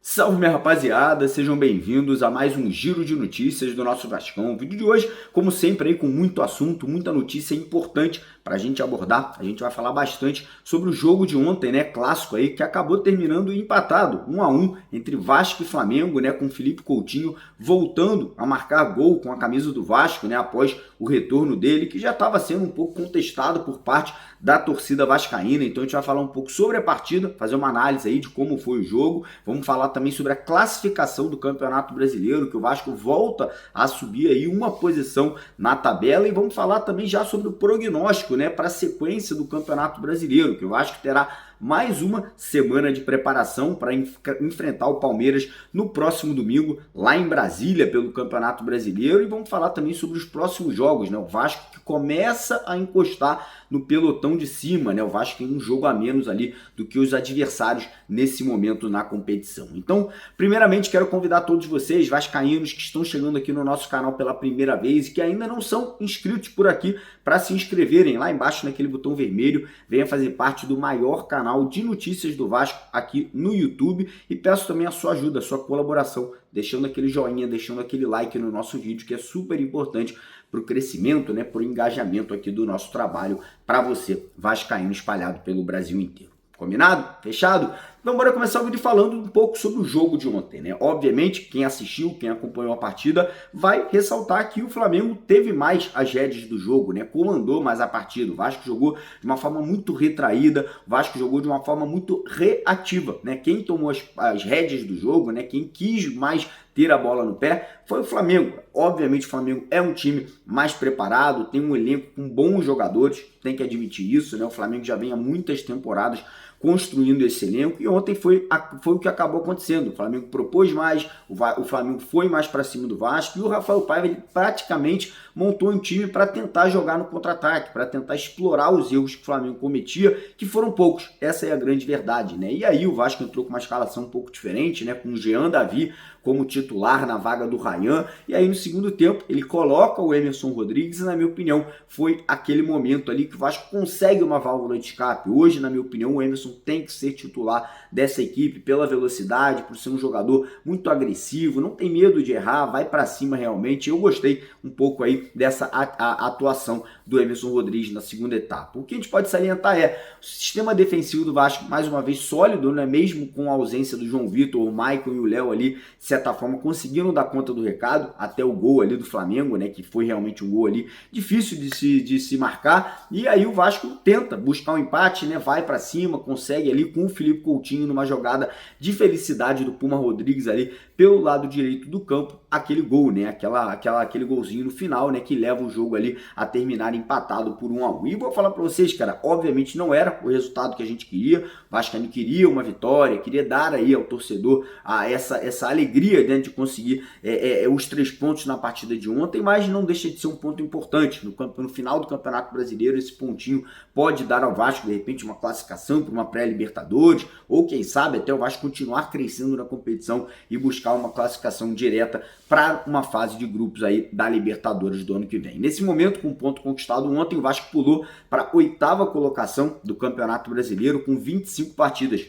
Salve, minha rapaziada, sejam bem-vindos a mais um giro de notícias do nosso Vascão. O vídeo de hoje, como sempre, aí com muito assunto, muita notícia importante para a gente abordar. A gente vai falar bastante sobre o jogo de ontem, né, clássico aí, que acabou terminando empatado, 1-1 entre Vasco e Flamengo, né, com Felipe Coutinho voltando a marcar gol com a camisa do Vasco, né, após o retorno dele, que já estava sendo um pouco contestado por parte da torcida vascaína. Então a gente vai falar um pouco sobre a partida, fazer uma análise aí de como foi o jogo. Vamos falar também sobre a classificação do Campeonato Brasileiro, que o Vasco volta a subir aí uma posição na tabela, e vamos falar também já sobre o prognóstico, né, para a sequência do Campeonato Brasileiro, que o Vasco terá mais uma semana de preparação para enfrentar o Palmeiras no próximo domingo, lá em Brasília, pelo Campeonato Brasileiro. E vamos falar também sobre os próximos jogos, né? O Vasco que começa a encostar no pelotão de cima, né? O Vasco tem um jogo a menos ali do que os adversários nesse momento na competição. Então, primeiramente, quero convidar todos vocês, vascaínos, que estão chegando aqui no nosso canal pela primeira vez e que ainda não são inscritos por aqui, para se inscreverem lá embaixo naquele botão vermelho. Venha fazer parte do maior canal de notícias do Vasco aqui no YouTube, e peço também a sua ajuda, a sua colaboração, deixando aquele joinha, deixando aquele like no nosso vídeo, que é super importante para o crescimento, né, para o engajamento aqui do nosso trabalho para você, vascaíno espalhado pelo Brasil inteiro. Combinado? Fechado? Então bora começar o vídeo falando um pouco sobre o jogo de ontem, né? Obviamente, quem assistiu, quem acompanhou a partida, vai ressaltar que o Flamengo teve mais as rédeas do jogo, né? Comandou mais a partida. O Vasco jogou de uma forma muito retraída, o Vasco jogou de uma forma muito reativa, né? Quem tomou as rédeas do jogo, né? Quem quis mais ter a bola no pé foi o Flamengo. Obviamente o Flamengo é um time mais preparado, tem um elenco com bons jogadores, tem que admitir isso, né? O Flamengo já vem há muitas temporadas construindo esse elenco, e ontem foi o que acabou acontecendo. O Flamengo propôs mais, o Flamengo foi mais para cima do Vasco, e o Rafael Paiva ele praticamente montou um time para tentar jogar no contra-ataque, para tentar explorar os erros que o Flamengo cometia, que foram poucos. Essa é a grande verdade, né? E aí o Vasco entrou com uma escalação um pouco diferente, né? Com o Jean Davi como titular na vaga do Ryan, e aí no segundo tempo ele coloca o Emerson Rodrigues, e na minha opinião foi aquele momento ali que o Vasco consegue uma válvula de escape. Hoje, na minha opinião, o Emerson tem que ser titular dessa equipe pela velocidade, por ser um jogador muito agressivo, não tem medo de errar, vai para cima realmente. Eu gostei um pouco aí dessa atuação do Emerson Rodrigues na segunda etapa. O que a gente pode salientar é o sistema defensivo do Vasco, mais uma vez sólido, né? Mesmo com a ausência do João Vitor, o Maicon e o Léo ali, de certa forma, conseguiram dar conta do recado, até o gol ali do Flamengo, né? Que foi realmente um gol ali difícil de se marcar, e aí o Vasco tenta buscar um empate, né? Vai para cima, consegue ali com o Felipe Coutinho numa jogada de felicidade do Puma Rodrigues ali pelo lado direito do campo, aquele gol, né? Aquele golzinho no final, né? Que leva o jogo ali a terminar empatado por 1-1. E vou falar para vocês, cara, obviamente não era o resultado que a gente queria. O Vascaíno queria uma vitória, queria dar aí ao torcedor essa alegria, né, de conseguir os 3 pontos na partida de ontem, mas não deixa de ser um ponto importante. No final do Campeonato Brasileiro, esse pontinho pode dar ao Vasco, de repente, uma classificação para uma pré-Libertadores, ou quem sabe até o Vasco continuar crescendo na competição e buscar uma classificação direta para uma fase de grupos aí da Libertadores do ano que vem. Nesse momento, com o ponto conquistado ontem, o Vasco pulou para a 8ª colocação do Campeonato Brasileiro com 25 partidas.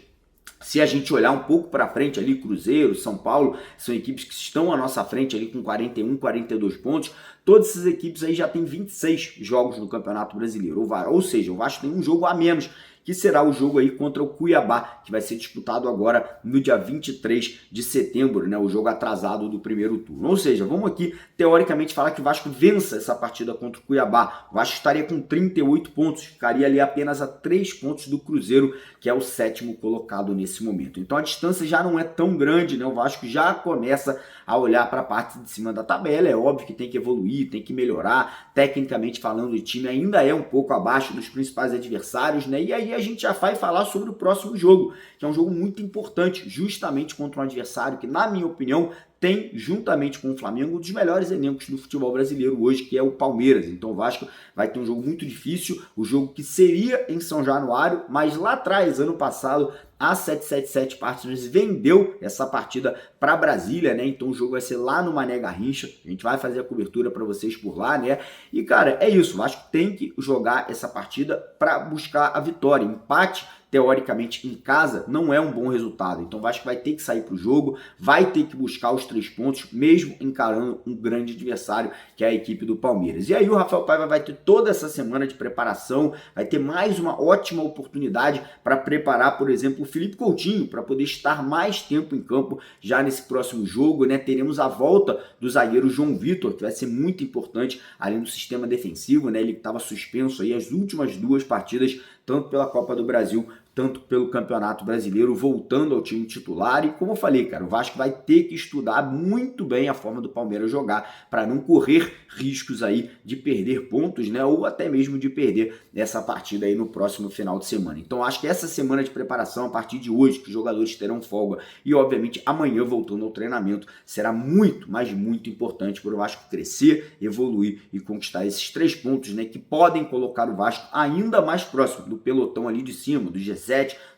Se a gente olhar um pouco para frente ali, Cruzeiro, São Paulo, são equipes que estão à nossa frente ali com 41, 42 pontos. Todas essas equipes aí já têm 26 jogos no Campeonato Brasileiro. Ou seja, o Vasco tem um jogo a menos, que será o jogo aí contra o Cuiabá, que vai ser disputado agora no dia 23 de setembro, né, o jogo atrasado do primeiro turno. Ou seja, vamos aqui, teoricamente, falar que o Vasco vença essa partida contra o Cuiabá. O Vasco estaria com 38 pontos, ficaria ali apenas a 3 pontos do Cruzeiro, que é o 7º colocado nesse momento. Então a distância já não é tão grande, né? O Vasco já começa a olhar para a parte de cima da tabela. É óbvio que tem que evoluir, tem que melhorar. Tecnicamente falando, o time ainda é um pouco abaixo dos principais adversários, né? E aí a gente já vai falar sobre o próximo jogo, que é um jogo muito importante, justamente contra um adversário que, na minha opinião, tem, juntamente com o Flamengo, um dos melhores elencos do futebol brasileiro hoje, que é o Palmeiras. Então o Vasco vai ter um jogo muito difícil, o jogo que seria em São Januário, mas lá atrás, ano passado, a 777 Partners vendeu essa partida para Brasília, né? Então o jogo vai ser lá no Mané Garrincha. A gente vai fazer a cobertura para vocês por lá, né? E cara, é isso. O Vasco tem que jogar essa partida para buscar a vitória. Empate, teoricamente, em casa, não é um bom resultado. Então o Vasco vai ter que sair para o jogo, vai ter que buscar os 3 pontos, mesmo encarando um grande adversário, que é a equipe do Palmeiras. E aí o Rafael Paiva vai ter toda essa semana de preparação, vai ter mais uma ótima oportunidade para preparar, por exemplo, o Felipe Coutinho, para poder estar mais tempo em campo já nesse próximo jogo, né? Teremos a volta do zagueiro João Vitor, que vai ser muito importante além do sistema defensivo, né? Ele estava suspenso aí as últimas 2 partidas, tanto pela Copa do Brasil, tanto pelo Campeonato Brasileiro, voltando ao time titular. E como eu falei, cara, o Vasco vai ter que estudar muito bem a forma do Palmeiras jogar para não correr riscos aí de perder pontos, né? Ou até mesmo de perder essa partida aí no próximo final de semana. Então acho que essa semana de preparação, a partir de hoje, que os jogadores terão folga e obviamente amanhã voltando ao treinamento, será muito, mas muito importante para o Vasco crescer, evoluir e conquistar esses 3 pontos, né? Que podem colocar o Vasco ainda mais próximo do pelotão ali de cima, do G7,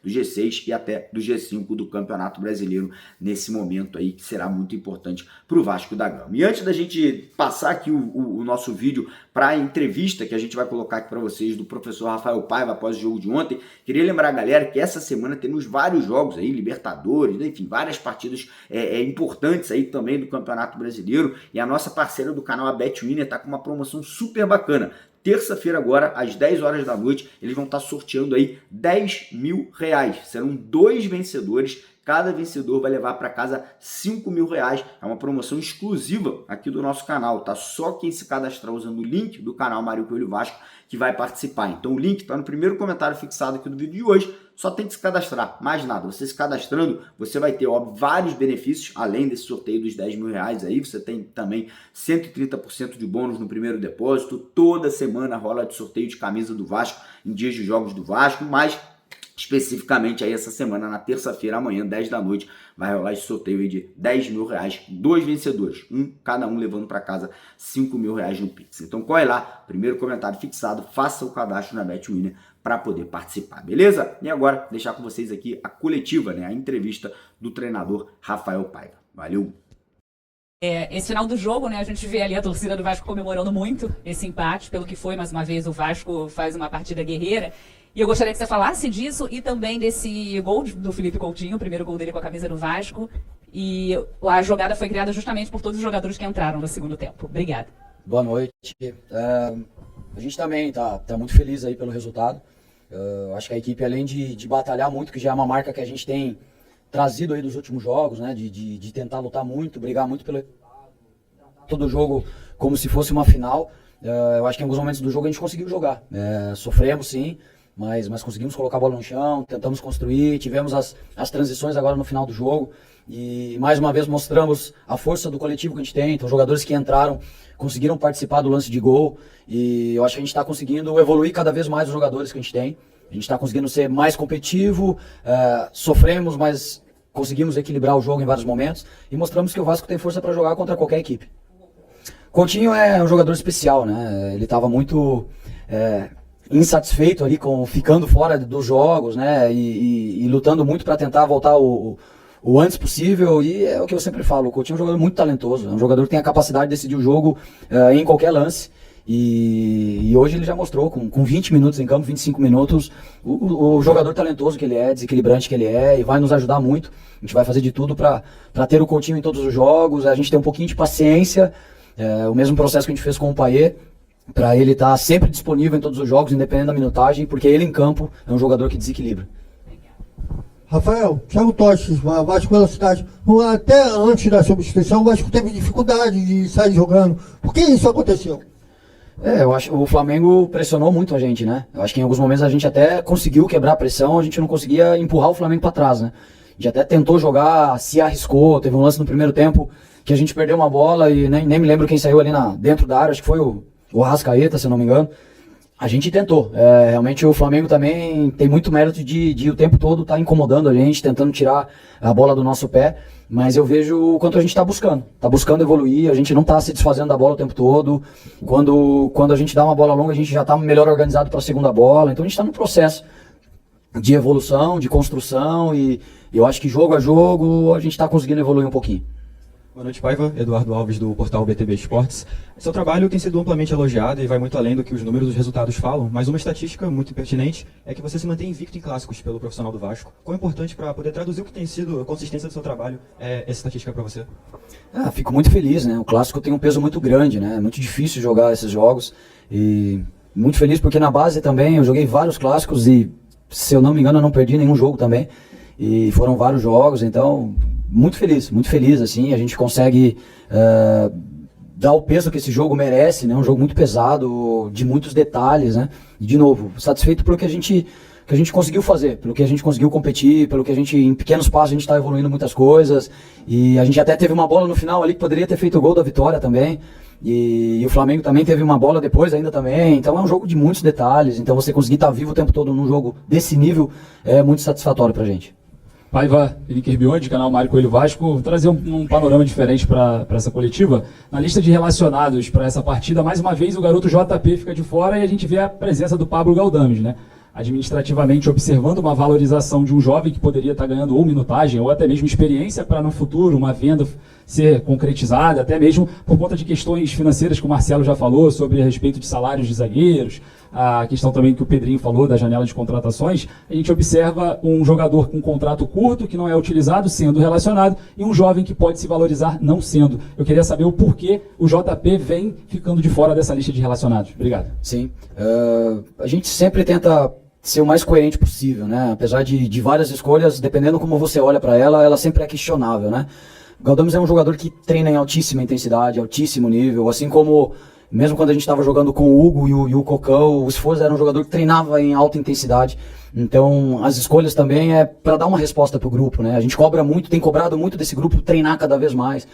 do G6 e até do G5 do Campeonato Brasileiro nesse momento aí, que será muito importante para o Vasco da Gama. E antes da gente passar aqui o nosso vídeo para a entrevista que a gente vai colocar aqui para vocês do professor Rafael Paiva após o jogo de ontem, queria lembrar a galera que essa semana temos vários jogos aí, Libertadores, enfim, várias partidas importantes aí também do Campeonato Brasileiro, e a nossa parceira do canal, a BetWinner, está com uma promoção super bacana. Terça-feira agora, às 10 horas da noite, eles vão estar sorteando aí R$10.000. Serão 2 vencedores, cada vencedor vai levar para casa R$5.000. É uma promoção exclusiva aqui do nosso canal, tá? Só quem se cadastrar usando o link do canal Mário Coelho Vasco que vai participar. Então o link está no primeiro comentário fixado aqui do vídeo de hoje. Só tem que se cadastrar, mais nada. Você se cadastrando, você vai ter, óbvio, vários benefícios, além desse sorteio dos R$10.000 aí. Você tem também 130% de bônus no primeiro depósito. Toda semana rola de sorteio de camisa do Vasco em dias de jogos do Vasco, mas especificamente aí essa semana, na terça-feira, amanhã, 10 da noite, vai rolar esse sorteio aí de R$10.000, 2 vencedores, cada um levando para casa R$5.000 no Pix. Então corre lá, primeiro comentário fixado, faça o cadastro na BetWinner para poder participar, beleza? E agora, deixar com vocês aqui a coletiva, né, a entrevista do treinador Rafael Paiva. Valeu! Esse final do jogo, né, a gente vê ali a torcida do Vasco comemorando muito esse empate, pelo que foi, mais uma vez, o Vasco faz uma partida guerreira. E eu gostaria que você falasse disso e também desse gol do Felipe Coutinho, o primeiro gol dele com a camisa do Vasco. E a jogada foi criada justamente por todos os jogadores que entraram no segundo tempo. Obrigada. Boa noite. A gente também tá muito feliz aí pelo resultado. Acho que a equipe, além de batalhar muito, que já é uma marca que a gente tem trazido aí dos últimos jogos, né, de tentar lutar muito, brigar muito pelo todo jogo como se fosse uma final. Eu acho que em alguns momentos do jogo a gente conseguiu jogar. Sofremos sim, mas conseguimos colocar a bola no chão, tentamos construir, tivemos as transições agora no final do jogo e mais uma vez mostramos a força do coletivo que a gente tem. Então, jogadores que entraram conseguiram participar do lance de gol e eu acho que a gente está conseguindo evoluir cada vez mais os jogadores que a gente tem. A gente está conseguindo ser mais competitivo, sofremos, mas conseguimos equilibrar o jogo em vários momentos e mostramos que o Vasco tem força para jogar contra qualquer equipe. Coutinho é um jogador especial, né? Ele estava muito insatisfeito ali ficando fora dos jogos, né? E lutando muito para tentar voltar o antes possível. E é o que eu sempre falo, o Coutinho é um jogador muito talentoso, é um jogador que tem a capacidade de decidir o jogo em qualquer lance. E hoje ele já mostrou, com 20 minutos em campo, 25 minutos, o jogador talentoso que ele é, desequilibrante que ele é, e vai nos ajudar muito. A gente vai fazer de tudo para ter o Coutinho em todos os jogos, a gente tem um pouquinho de paciência, o mesmo processo que a gente fez com o Payet, para ele estar sempre disponível em todos os jogos, independente da minutagem, porque ele em campo é um jogador que desequilibra. Rafael, Thiago Toches, Vasco Velocidade. Até antes da substituição, o Vasco teve dificuldade de sair jogando. Por que isso aconteceu? Eu acho que o Flamengo pressionou muito a gente, né? Eu acho que em alguns momentos a gente até conseguiu quebrar a pressão, a gente não conseguia empurrar o Flamengo para trás, né? A gente até tentou jogar, se arriscou, teve um lance no primeiro tempo que a gente perdeu uma bola e nem me lembro quem saiu ali dentro da área, acho que foi o Arrascaeta, se eu não me engano. A gente tentou. Realmente o Flamengo também tem muito mérito de o tempo todo estar incomodando a gente, tentando tirar a bola do nosso pé. Mas eu vejo o quanto a gente está buscando. Está buscando evoluir, a gente não está se desfazendo da bola o tempo todo. Quando a gente dá uma bola longa, a gente já está melhor organizado para a segunda bola. Então a gente está num processo de evolução, de construção. E eu acho que jogo a jogo a gente está conseguindo evoluir um pouquinho. Boa noite, Paiva. Eduardo Alves, do portal BTB Esportes. Seu trabalho tem sido amplamente elogiado e vai muito além do que os números dos resultados falam, mas uma estatística muito pertinente é que você se mantém invicto em clássicos pelo profissional do Vasco. Quão importante para poder traduzir o que tem sido a consistência do seu trabalho essa estatística para você? Fico muito feliz, né? O clássico tem um peso muito grande, né? É muito difícil jogar esses jogos e muito feliz porque na base também eu joguei vários clássicos e, se eu não me engano, eu não perdi nenhum jogo também. E foram vários jogos, então muito feliz, assim, a gente consegue dar o peso que esse jogo merece, né, um jogo muito pesado, de muitos detalhes, né, e de novo, satisfeito pelo que a gente conseguiu fazer, pelo que a gente conseguiu competir, pelo que a gente, em pequenos passos, a gente está evoluindo muitas coisas, e a gente até teve uma bola no final ali que poderia ter feito o gol da vitória também, e o Flamengo também teve uma bola depois ainda também, então é um jogo de muitos detalhes, então você conseguir estar vivo o tempo todo num jogo desse nível é muito satisfatório pra gente. Paiva, Henrique Herbione, canal Mário Coelho Vasco, trazer um panorama diferente para essa coletiva. Na lista de relacionados para essa partida, mais uma vez o garoto JP fica de fora e a gente vê a presença do Pablo Galdames, né? Administrativamente observando uma valorização de um jovem que poderia estar ganhando ou minutagem ou até mesmo experiência para no futuro uma venda ser concretizada, até mesmo por conta de questões financeiras que o Marcelo já falou sobre a respeito de salários de zagueiros, a questão também que o Pedrinho falou da janela de contratações. A gente observa um jogador com um contrato curto que não é utilizado sendo relacionado e um jovem que pode se valorizar não sendo. Eu queria saber o porquê o JP vem ficando de fora dessa lista de relacionados. Obrigado. Sim, a gente sempre tenta ser o mais coerente possível, né? Apesar de várias escolhas, dependendo como você olha para ela sempre é questionável, né? O Galdames é um jogador que treina em altíssima intensidade, altíssimo nível, assim como mesmo quando a gente estava jogando com o Hugo e o Cocão, o Sforza era um jogador que treinava em alta intensidade. Então as escolhas também é para dar uma resposta para o grupo, né? A gente cobra muito, tem cobrado muito desse grupo treinar cada vez mais.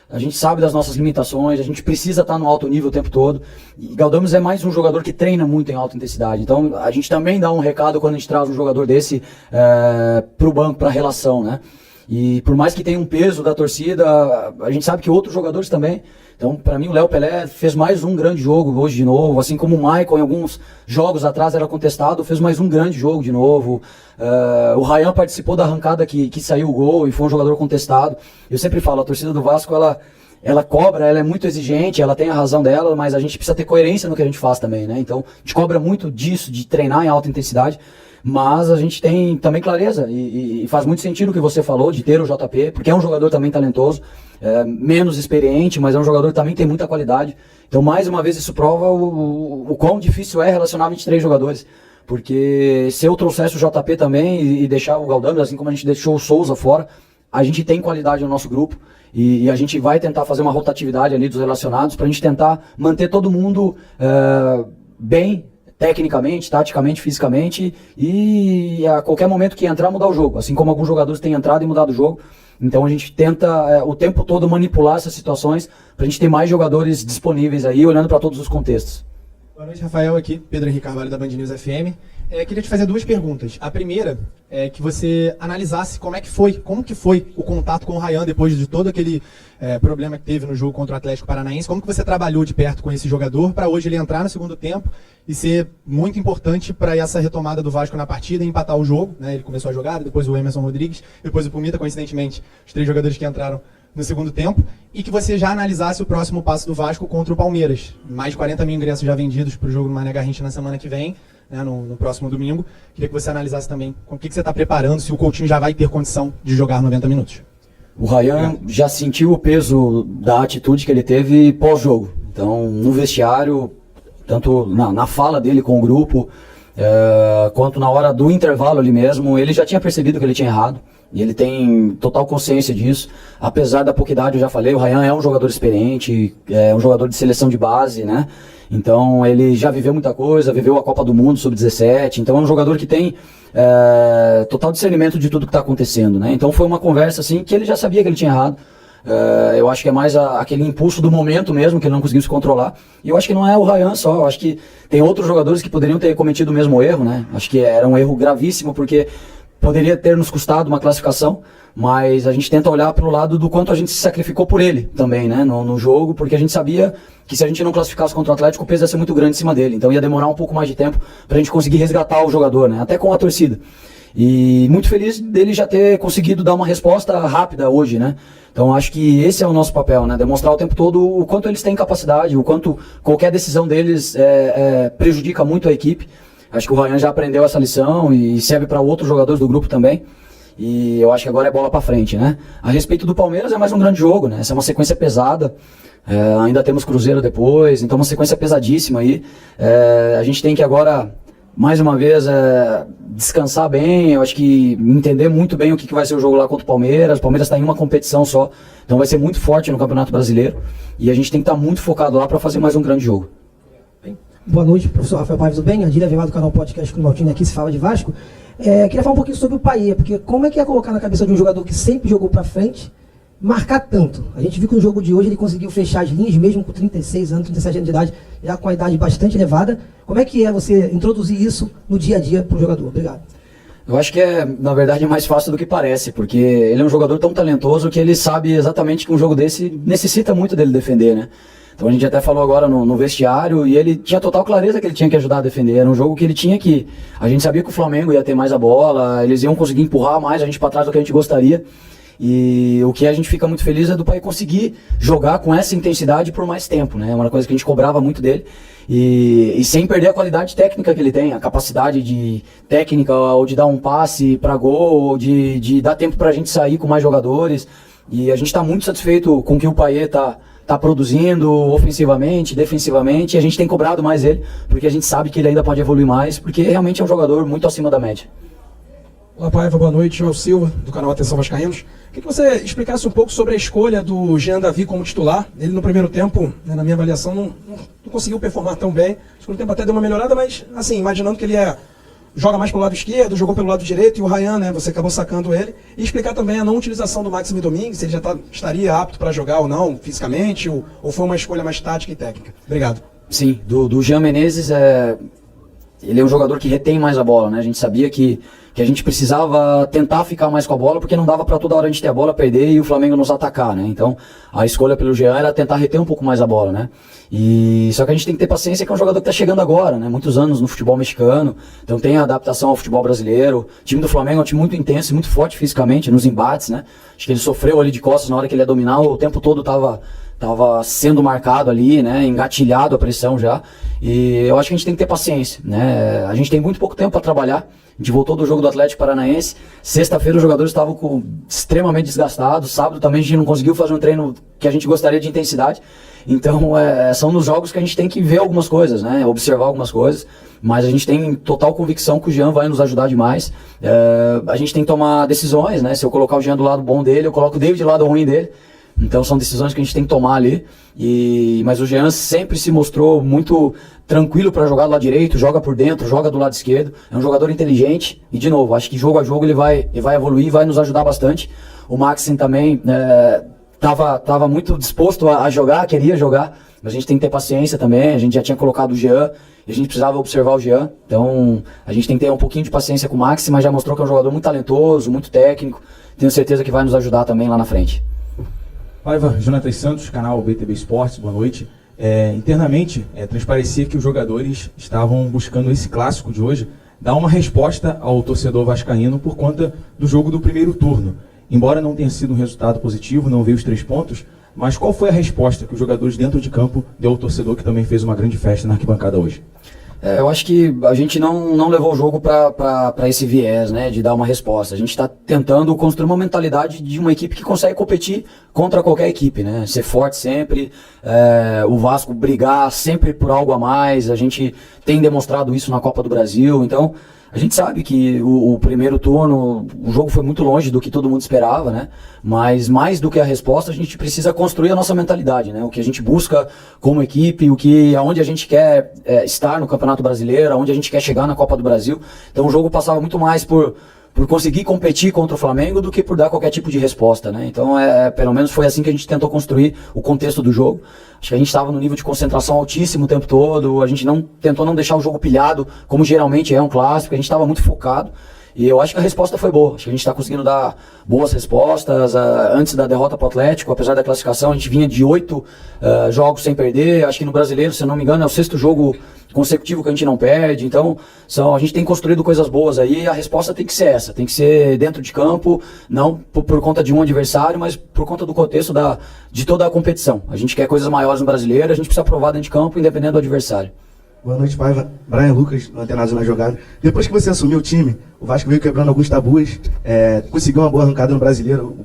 A gente sabe das nossas limitações, a gente precisa estar no alto nível o tempo todo. E Galdames é mais um jogador que treina muito em alta intensidade. Então a gente também dá um recado quando a gente traz um jogador desse para o banco, para a relação, né? E por mais que tenha um peso da torcida, a gente sabe que outros jogadores também. Então, para mim, o Léo Pelé fez mais um grande jogo hoje de novo, assim como o Michael em alguns jogos atrás era contestado, fez mais um grande jogo de novo. O Ryan participou da arrancada que saiu o gol e foi um jogador contestado. Eu sempre falo, a torcida do Vasco, ela cobra, ela é muito exigente, ela tem a razão dela, mas a gente precisa ter coerência no que a gente faz também, né? Então, a gente cobra muito disso, de treinar em alta intensidade. Mas a gente tem também clareza e faz muito sentido o que você falou de ter o JP, porque é um jogador também talentoso, menos experiente, mas é um jogador que também tem muita qualidade. Então, mais uma vez, isso prova o quão difícil é relacionar 23 jogadores. Porque se eu trouxesse o JP também e deixar o Galdames, assim como a gente deixou o Souza fora, a gente tem qualidade no nosso grupo e a gente vai tentar fazer uma rotatividade ali dos relacionados para a gente tentar manter todo mundo bem, tecnicamente, taticamente, fisicamente e a qualquer momento que entrar mudar o jogo, assim como alguns jogadores têm entrado e mudado o jogo. Então a gente tenta o tempo todo manipular essas situações para a gente ter mais jogadores disponíveis aí, olhando para todos os contextos. Boa noite, Rafael, aqui, Pedro Henrique Carvalho da Band News FM. Queria te fazer duas perguntas. A primeira é que você analisasse como que foi o contato com o Ryan depois de todo aquele problema que teve no jogo contra o Atlético Paranaense. Como que você trabalhou de perto com esse jogador para hoje ele entrar no segundo tempo e ser muito importante para essa retomada do Vasco na partida e empatar o jogo, né? Ele começou a jogar, depois o Emerson Rodrigues, depois o Pumita, coincidentemente, os três jogadores que entraram no segundo tempo, e que você já analisasse o próximo passo do Vasco contra o Palmeiras. Mais de 40 mil ingressos já vendidos para o jogo no Mané Garrincha na semana que vem, né, no próximo domingo. Queria que você analisasse também com o que você está preparando, se o Coutinho já vai ter condição de jogar 90 minutos. O Ryan já sentiu o peso da atitude que ele teve pós-jogo. Então, no vestiário, tanto na fala dele com o grupo, quanto na hora do intervalo ali mesmo, ele já tinha percebido que ele tinha errado. E ele tem total consciência disso. Apesar da pouca idade, eu já falei, o Ryan é um jogador experiente, é um jogador de seleção de base, né? Então ele já viveu muita coisa, viveu a Copa do Mundo Sub-17, então é um jogador que tem total discernimento de tudo que está acontecendo, né? Então foi uma conversa assim que ele já sabia que ele tinha errado. Eu acho que é mais aquele impulso do momento mesmo, que ele não conseguiu se controlar. E eu acho que não é o Ryan só, eu acho que tem outros jogadores que poderiam ter cometido o mesmo erro, né? Acho que era um erro gravíssimo, porque poderia ter nos custado uma classificação, mas a gente tenta olhar pelo lado do quanto a gente se sacrificou por ele também, né? No jogo, porque a gente sabia que se a gente não classificasse contra o Atlético, o peso ia ser muito grande em cima dele. Então ia demorar um pouco mais de tempo pra gente conseguir resgatar o jogador, né? Até com a torcida. E muito feliz dele já ter conseguido dar uma resposta rápida hoje, né? Então acho que esse é o nosso papel, né? Demonstrar o tempo todo o quanto eles têm capacidade, o quanto qualquer decisão deles prejudica muito a equipe. Acho que o Ryan já aprendeu essa lição e serve para outros jogadores do grupo também. E eu acho que agora é bola para frente, né? A respeito do Palmeiras, é mais um grande jogo, né? Essa é uma sequência pesada. Ainda temos Cruzeiro depois, então uma sequência pesadíssima aí. A gente tem que agora, mais uma vez, descansar bem. Eu acho que entender muito bem o que vai ser o jogo lá contra o Palmeiras. O Palmeiras está em uma competição só, então vai ser muito forte no Campeonato Brasileiro. E a gente tem que estar muito focado lá para fazer mais um grande jogo. Boa noite, professor Rafael Paiva, tudo bem? Adília Velar do canal Podcast Cruzmaltino aqui se fala de Vasco. Queria falar um pouquinho sobre o Paê, porque como é que é colocar na cabeça de um jogador que sempre jogou para frente, marcar tanto? A gente viu que no jogo de hoje ele conseguiu fechar as linhas, mesmo com 36 anos, 37 anos de idade, já com a idade bastante elevada. Como é que é você introduzir isso no dia a dia para o jogador? Obrigado. Eu acho que na verdade, mais fácil do que parece, porque ele é um jogador tão talentoso que ele sabe exatamente que um jogo desse necessita muito dele defender, né? Então a gente até falou agora no vestiário e ele tinha total clareza que ele tinha que ajudar a defender. Era um jogo que ele tinha que... A gente sabia que o Flamengo ia ter mais a bola, eles iam conseguir empurrar mais a gente para trás do que a gente gostaria. E o que a gente fica muito feliz é do Paê conseguir jogar com essa intensidade por mais tempo, né? É uma coisa que a gente cobrava muito dele. E sem perder a qualidade técnica que ele tem, a capacidade de técnica, ou de dar um passe para gol, ou de dar tempo para a gente sair com mais jogadores. E a gente está muito satisfeito com o que o Paê tá produzindo ofensivamente, defensivamente, e a gente tem cobrado mais ele, porque a gente sabe que ele ainda pode evoluir mais, porque realmente é um jogador muito acima da média. Olá, Paiva, boa noite. Joel Silva, do canal Atenção Vascaínos. Queria que você explicasse um pouco sobre a escolha do Jean Davi como titular. Ele no primeiro tempo, né, na minha avaliação, não conseguiu performar tão bem. No segundo tempo até deu uma melhorada, mas assim, imaginando que ele joga mais pelo lado esquerdo, jogou pelo lado direito, e o Ryan, né, você acabou sacando ele. E explicar também a não utilização do Maxime Domingues, se ele já estaria apto para jogar ou não, fisicamente, ou foi uma escolha mais tática e técnica. Obrigado. Sim, do Jean Menezes, ele é um jogador que retém mais a bola, né? A gente sabia que a gente precisava tentar ficar mais com a bola, porque não dava para toda hora a gente ter a bola, perder e o Flamengo nos atacar, né? Então, a escolha pelo Jean era tentar reter um pouco mais a bola, né? Só que a gente tem que ter paciência, que é um jogador que está chegando agora, né? Muitos anos no futebol mexicano, então tem a adaptação ao futebol brasileiro. O time do Flamengo é um time muito intenso e muito forte fisicamente, nos embates, né? Acho que ele sofreu ali de costas na hora que ele ia dominar, o tempo todo tava sendo marcado ali, né? Engatilhado a pressão já. E eu acho que a gente tem que ter paciência, né? A gente tem muito pouco tempo para trabalhar. A gente voltou do jogo do Atlético Paranaense. Sexta-feira os jogadores estavam extremamente desgastados. Sábado também a gente não conseguiu fazer um treino que a gente gostaria de intensidade. Então são nos jogos que a gente tem que ver algumas coisas, né? Observar algumas coisas. Mas a gente tem total convicção que o Jean vai nos ajudar demais. A gente tem que tomar decisões, né? Se eu colocar o Jean do lado bom dele, eu coloco o David do lado ruim dele. Então são decisões que a gente tem que tomar ali. Mas o Jean sempre se mostrou muito tranquilo para jogar do lado direito, joga por dentro, joga do lado esquerdo. É um jogador inteligente e, de novo, acho que jogo a jogo ele vai evoluir, vai nos ajudar bastante. O Maxim também estava muito disposto a jogar, queria jogar, mas a gente tem que ter paciência também. A gente já tinha colocado o Jean e a gente precisava observar o Jean. Então a gente tem que ter um pouquinho de paciência com o Maxim, mas já mostrou que é um jogador muito talentoso, muito técnico. Tenho certeza que vai nos ajudar também lá na frente. Paiva, Jonatas Santos, canal BTB Esportes, boa noite. Internamente, transparecia que os jogadores estavam buscando esse clássico de hoje, dar uma resposta ao torcedor vascaíno por conta do jogo do primeiro turno. Embora não tenha sido um resultado positivo, não veio os 3 pontos, mas qual foi a resposta que os jogadores dentro de campo deu ao torcedor, que também fez uma grande festa na arquibancada hoje? Eu acho que a gente não levou o jogo para esse viés, né, de dar uma resposta. A gente está tentando construir uma mentalidade de uma equipe que consegue competir contra qualquer equipe, né? Ser forte sempre, o Vasco brigar sempre por algo a mais. A gente tem demonstrado isso na Copa do Brasil. Então, a gente sabe que o primeiro turno, o jogo foi muito longe do que todo mundo esperava, né? Mas mais do que a resposta, a gente precisa construir a nossa mentalidade, né? O que a gente busca como equipe, aonde a gente quer estar no Campeonato Brasileiro, aonde a gente quer chegar na Copa do Brasil. Então o jogo passava muito mais por por conseguir competir contra o Flamengo do que por dar qualquer tipo de resposta, né? Então, pelo menos foi assim que a gente tentou construir o contexto do jogo. Acho que a gente estava no nível de concentração altíssimo o tempo todo, a gente tentou não deixar o jogo pilhado, como geralmente é um clássico, a gente estava muito focado. E eu acho que a resposta foi boa. Acho que a gente está conseguindo dar boas respostas. Antes da derrota para o Atlético, apesar da classificação, a gente vinha de 8 jogos sem perder. Acho que no Brasileiro, se não me engano, é o 6º jogo consecutivo que a gente não perde. Então, a gente tem construído coisas boas aí. A resposta tem que ser essa. Tem que ser dentro de campo, não por conta de um adversário, mas por conta do contexto de toda a competição. A gente quer coisas maiores no Brasileiro, a gente precisa provar dentro de campo, independente do adversário. Boa noite, Paiva. Brian Lucas, antenado na jogada. Depois que você assumiu o time, o Vasco veio quebrando alguns tabus, conseguiu uma boa arrancada no Brasileiro,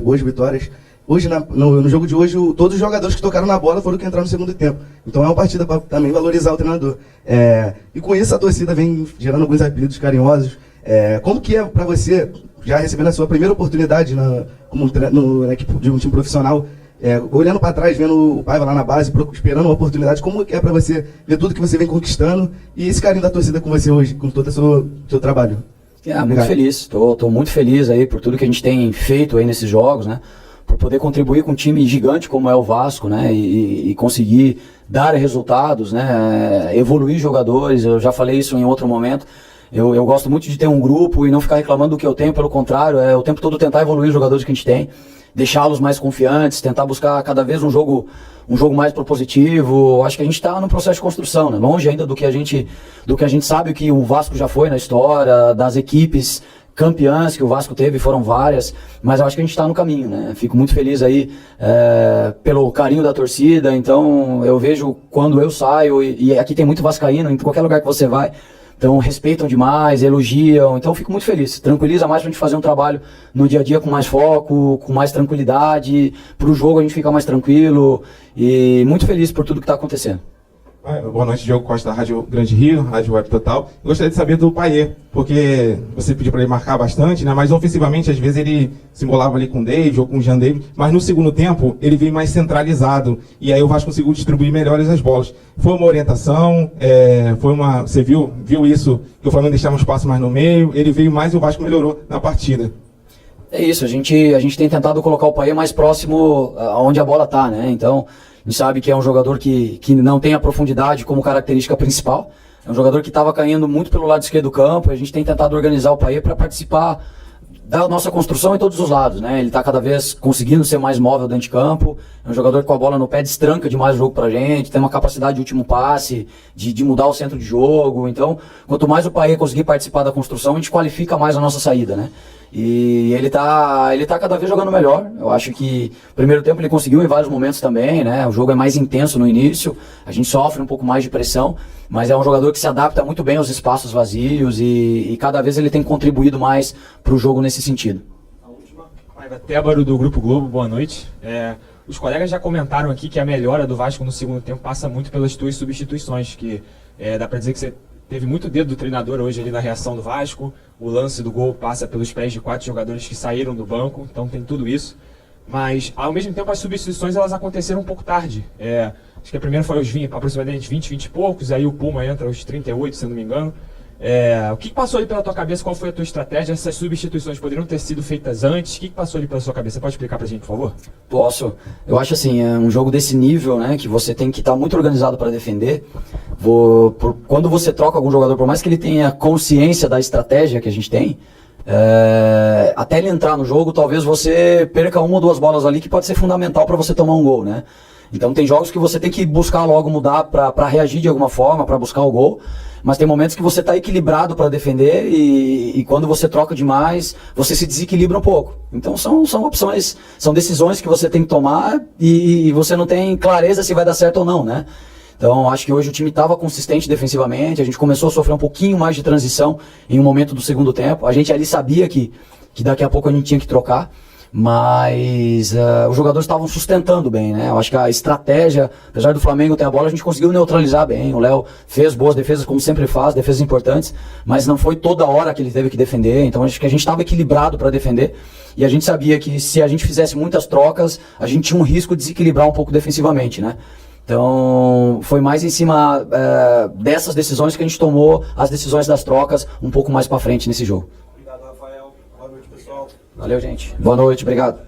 boas vitórias. Hoje, no jogo de hoje, todos os jogadores que tocaram na bola foram que entraram no segundo tempo. Então é uma partida para também valorizar o treinador. E com isso a torcida vem gerando alguns apelidos carinhosos. Como que é para você, já recebendo a sua primeira oportunidade na equipe de um time profissional, olhando para trás, vendo o Paiva lá na base, esperando uma oportunidade, como é para você ver tudo que você vem conquistando e esse carinho da torcida com você hoje, com todo o seu trabalho? Muito feliz, tô muito feliz aí por tudo que a gente tem feito aí nesses jogos, né? Por poder contribuir com um time gigante como é o Vasco, né? E conseguir dar resultados, né? Evoluir jogadores, eu já falei isso em outro momento. Eu gosto muito de ter um grupo e não ficar reclamando do que eu tenho, pelo contrário, o tempo todo tentar evoluir os jogadores que a gente tem, deixá-los mais confiantes, tentar buscar cada vez um jogo mais propositivo. Acho que a gente está num processo de construção, né? Longe ainda do que a gente sabe que o Vasco já foi na história, das equipes campeãs que o Vasco teve, foram várias, mas eu acho que a gente está no caminho, né? Fico muito feliz aí pelo carinho da torcida. Então eu vejo quando eu saio, e aqui tem muito vascaíno, em qualquer lugar que você vai, então respeitam demais, elogiam, então eu fico muito feliz. Tranquiliza mais pra gente fazer um trabalho no dia a dia com mais foco, com mais tranquilidade, pro jogo a gente ficar mais tranquilo, e muito feliz por tudo que está acontecendo. Boa noite, Diogo Costa da Rádio Grande Rio, Rádio Web Total. Gostaria de saber do Payet, porque você pediu para ele marcar bastante, né? Mas ofensivamente, às vezes ele se embolava ali com o David ou com o Jean David, mas no segundo tempo ele veio mais centralizado, e aí o Vasco conseguiu distribuir melhores as bolas. Foi uma orientação, você viu isso, que o Flamengo deixava um espaço mais no meio, ele veio mais e o Vasco melhorou na partida. É isso, a gente tem tentado colocar o Payet mais próximo aonde a bola tá, né? Então, a gente sabe que é um jogador que não tem a profundidade como característica principal. É um jogador que estava caindo muito pelo lado esquerdo do campo. A gente tem tentado organizar o Payet para participar da nossa construção em todos os lados, né? Ele está cada vez conseguindo ser mais móvel dentro de campo. É um jogador que com a bola no pé destranca demais o jogo pra gente, tem uma capacidade de último passe, de mudar o centro de jogo. Então, quanto mais o Payet conseguir participar da construção, a gente qualifica mais a nossa saída, né? E ele tá cada vez jogando melhor. Eu acho que no primeiro tempo ele conseguiu em vários momentos também, né? O jogo é mais intenso no início, a gente sofre um pouco mais de pressão, mas é um jogador que se adapta muito bem aos espaços vazios e cada vez ele tem contribuído mais para o jogo nesse sentido. A última, Tébaro do Grupo Globo, boa noite. Os colegas já comentaram aqui que a melhora do Vasco no segundo tempo passa muito pelas tuas substituições, que dá para dizer que você teve muito dedo do treinador hoje ali na reação do Vasco. O lance do gol passa pelos pés de 4 jogadores que saíram do banco, então tem tudo isso. Mas, ao mesmo tempo, as substituições elas aconteceram um pouco tarde. Acho que a primeira foi aos aproximadamente 20 e poucos, aí o Puma entra aos 38, se eu não me engano. O que passou ali pela tua cabeça? Qual foi a tua estratégia? Essas substituições poderiam ter sido feitas antes? O que passou ali pela sua cabeça? Você pode explicar pra gente, por favor? Posso. Eu acho assim, é um jogo desse nível, né, que você tem que estar muito organizado para defender. Quando você troca algum jogador, por mais que ele tenha consciência da estratégia que a gente tem, até ele entrar no jogo, talvez você perca 1 ou 2 bolas ali que pode ser fundamental para você tomar um gol, né? Então tem jogos que você tem que buscar logo mudar para reagir de alguma forma, para buscar o gol. Mas tem momentos que você está equilibrado para defender e quando você troca demais, você se desequilibra um pouco. Então são opções, são decisões que você tem que tomar e você não tem clareza se vai dar certo ou não, né? Então acho que hoje o time estava consistente defensivamente, a gente começou a sofrer um pouquinho mais de transição em um momento do segundo tempo. A gente ali sabia que daqui a pouco a gente tinha que trocar. Mas os jogadores estavam sustentando bem, né? Eu acho que a estratégia, apesar do Flamengo ter a bola, a gente conseguiu neutralizar bem. O Léo fez boas defesas, como sempre faz, defesas importantes, mas não foi toda hora que ele teve que defender. Então acho que a gente estava equilibrado para defender e a gente sabia que se a gente fizesse muitas trocas, a gente tinha um risco de desequilibrar um pouco defensivamente, né? Então foi mais em cima dessas decisões que a gente tomou as decisões das trocas um pouco mais para frente nesse jogo. Obrigado, Rafael. Valeu, gente. Boa noite, obrigado.